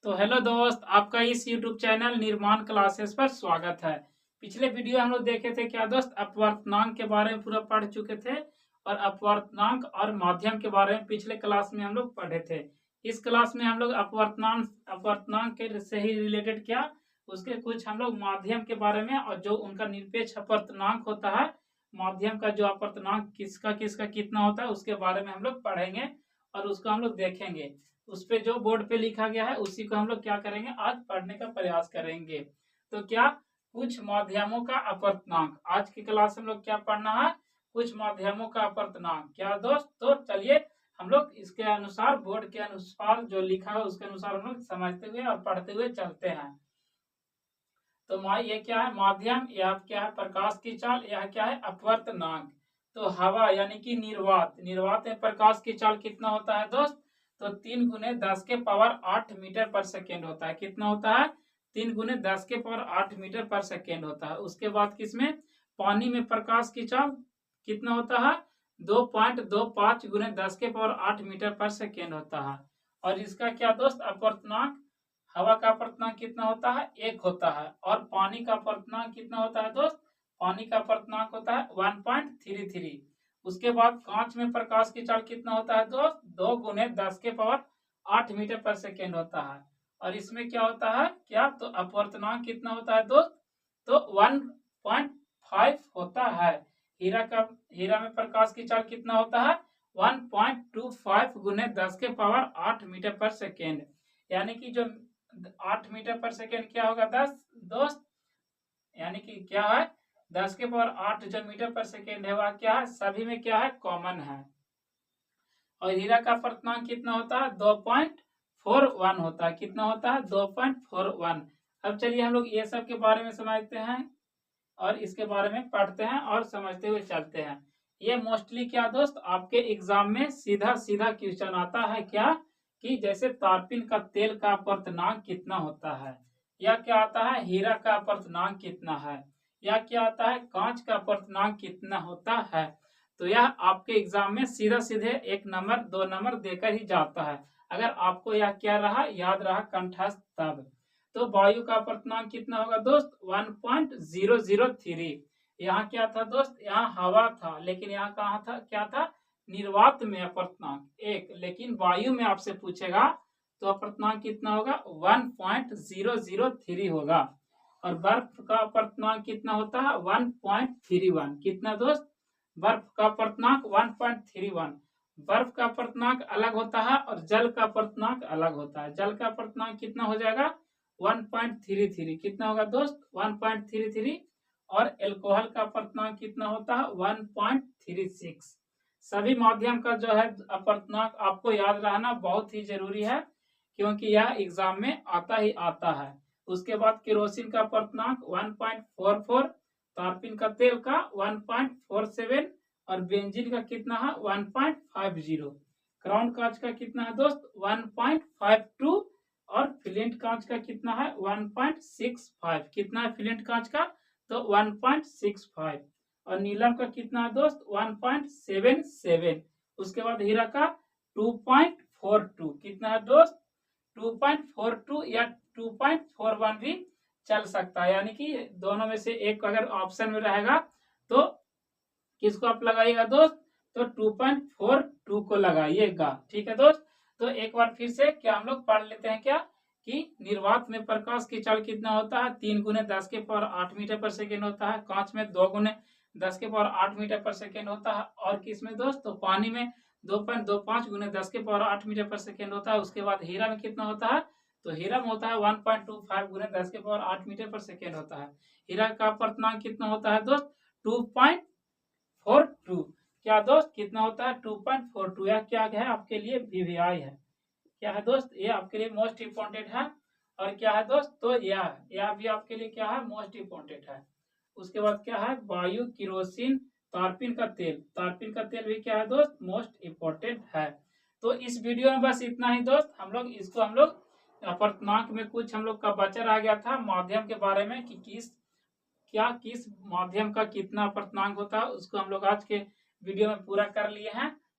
तो हेलो दोस्त, आपका इस YouTube चैनल निर्माण क्लासेस पर स्वागत है। पिछले वीडियो हम लोग देखे थे क्या दोस्त, अपवर्तनांक के बारे में पूरा पढ़ चुके थे और अपवर्तनांक और माध्यम के बारे में पिछले क्लास में हम लोग पढ़े थे। इस क्लास में हम लोग अपवर्तनांक के से ही रिलेटेड क्या उसके कुछ हम लोग माध्यम के बारे में और जो उनका निरपेक्ष अपवर्तनांक होता है, माध्यम का जो अपवर्तनांक किसका किसका कितना होता है उसके बारे में हम लोग पढ़ेंगे और उसको हम लोग देखेंगे। उस पे जो बोर्ड पे लिखा गया है उसी को हम लोग क्या करेंगे, आज पढ़ने का प्रयास करेंगे। तो क्या कुछ माध्यमों का अपवर्तनांक, आज की क्लास हम लोग क्या पढ़ना है, कुछ माध्यमों का अपवर्तनांक। क्या दोस्त, तो चलिए हम लोग इसके अनुसार, बोर्ड के अनुसार जो लिखा है उसके अनुसार हम लोग समझते हुए और पढ़ते हुए चलते हैं। तो ये क्या है माध्यम, यह क्या है प्रकाश की चाल, यह क्या है अपवर्तनांक। तो हवा यानी कि निर्वात, निर्वात में प्रकाश की चाल कितना होता है दोस्त, तो 3 गुने 10 के पावर 8 मीटर पर सेकेंड होता है। कितना होता है, 3 गुने 10 के पावर 8 मीटर पर सेकेंड होता है। उसके बाद किसमें, पानी में प्रकाश की चाल कितना होता है, 2.25 गुने 10 के पावर 8 मीटर पर सेकेंड होता है। और इसका क्या दोस्त अपवर्तनांक, हवा का अपवर्तनांक कितना होता है, 1 होता है। और पानी का अपवर्तनांक कितना होता है दोस्त, पानी का अपवर्तनांक होता है 1.33। उसके बाद कांच में प्रकाश की चाल कितना होता है दोस्त, 2 गुने 10 के पावर 8 मीटर पर सेकेंड होता है। और इसमें क्या होता है क्या, तो अपवर्तनांक कितना होता है दोस्त, तो 1.5 होता है। हीरा में प्रकाश की चाल कितना होता है, 1.25 गुने 10 के पावर 8 मीटर पर सेकेंड। यानी कि जो 8 मीटर पर सेकेंड क्या होगा 10 दोस्त, यानी कि क्या है 10 के पावर 8 जो मीटर पर सेकेंड है वह क्या है, सभी में क्या है कॉमन है। और हीरा का अपवर्तनांक कितना होता है, 2.41 होता है। कितना होता है, 2.41। अब चलिए हम लोग ये सब के बारे में समझते हैं और इसके बारे में पढ़ते हैं और समझते हुए चलते हैं। ये मोस्टली क्या दोस्त आपके एग्जाम में सीधा सीधा क्वेश्चन आता है क्या, कि जैसे तारपीन का तेल का अपवर्तनांक कितना होता है, या क्या आता है हीरा का अपवर्तनांक कितना है, या क्या आता है कांच का अपवर्तनांक कितना होता है। तो यह आपके एग्जाम में सीधा सीधे 1 नंबर 2 नंबर देकर ही जाता है, अगर आपको यह क्या रहा याद रहा कंठस्थ तब। तो वायु का अपवर्तनांक कितना होगा दोस्त, 1.003। यहाँ क्या था दोस्त, यहाँ हवा था, लेकिन यहाँ कहाँ था, क्या था निर्वात में अपवर्तनांक 1, लेकिन वायु में आपसे पूछेगा तो अपवर्तनांक कितना होगा, 1.003 होगा। और बर्फ का अपवर्तनांक कितना होता है, 1.31। कितना दोस्त, बर्फ का अपवर्तनांक 1.31। बर्फ का अपवर्तनांक अलग होता है और जल का अपवर्तनांक अलग होता है। जल का अपवर्तनांक कितना हो जाएगा, 1.33। कितना होगा दोस्त, 1.33। और एल्कोहल का अपवर्तनांक कितना होता है, 1.36। सभी माध्यम का जो है अपवर्तनांक आपको याद रहना बहुत ही जरूरी है, क्योंकि यह एग्जाम में आता ही आता है। उसके बाद केरोसिन का अपवर्तनांक 1.44, तारपीन का तेल का 1.47 और बेंजीन का कितना है 1.50। क्राउन कांच का कितना है दोस्त, 1.52। और फ्लिंट कांच का कितना है 1.65। कितना है फ्लिंट कांच का, तो 1.65। और नीलम का कितना है दोस्त, 1.77। उसके बाद हीरा का 2.42। कितना है दोस्त, 2.42 या 2.41 भी चल सकता है। यानी कि दोनों में से एक अगर ऑप्शन में रहेगा तो किसको आप लगाइएगा दोस्त, तो 2.42 को लगाइएगा। ठीक है दोस्त, तो एक बार फिर से क्या हम लोग पढ़ लेते हैं क्या, कि निर्वात में प्रकाश की चाल कितना होता है, 3 गुने 10 के पावर 8 मीटर पर सेकेंड होता है। कांच में 2 गुने 10 के पावर 8 मीटर पर सेकेंड होता है। और किसमें दोस्त, तो पानी में 2.25 गुने 10 के पावर 8 मीटर पर सेकेंड होता है। उसके बाद हीरा में कितना होता है, तो हीरा में होता है 1.25 गुने 10 के पावर 8 मीटर पर सेकेंड होता है। हीरा का अपवर्तनांक कितना होता है दोस्त, 2.42। क्या दोस्त कितना होता है, 2.42। यह क्या है आपके लिए वीवीआई है, क्या है दोस्त, ये आपके लिए मोस्ट इम्पोर्टेंट है। और क्या है दोस्त, तो यह भी आपके लिए क्या है मोस्ट इम्पोर्टेंट है। उसके बाद क्या है वायु, किरोसिन, तारपीन का तेल, तारपीन का तेल भी क्या है दोस्त मोस्ट इम्पोर्टेंट है। तो इस वीडियो में बस इतना ही दोस्त, हम लोग अपवर्तनांक में कुछ हम लोग का बचा रह गया था माध्यम के बारे में, कि किस माध्यम का कितना अपवर्तनांक होता है, उसको हम लोग आज के वीडियो में पूरा कर लिए हैं।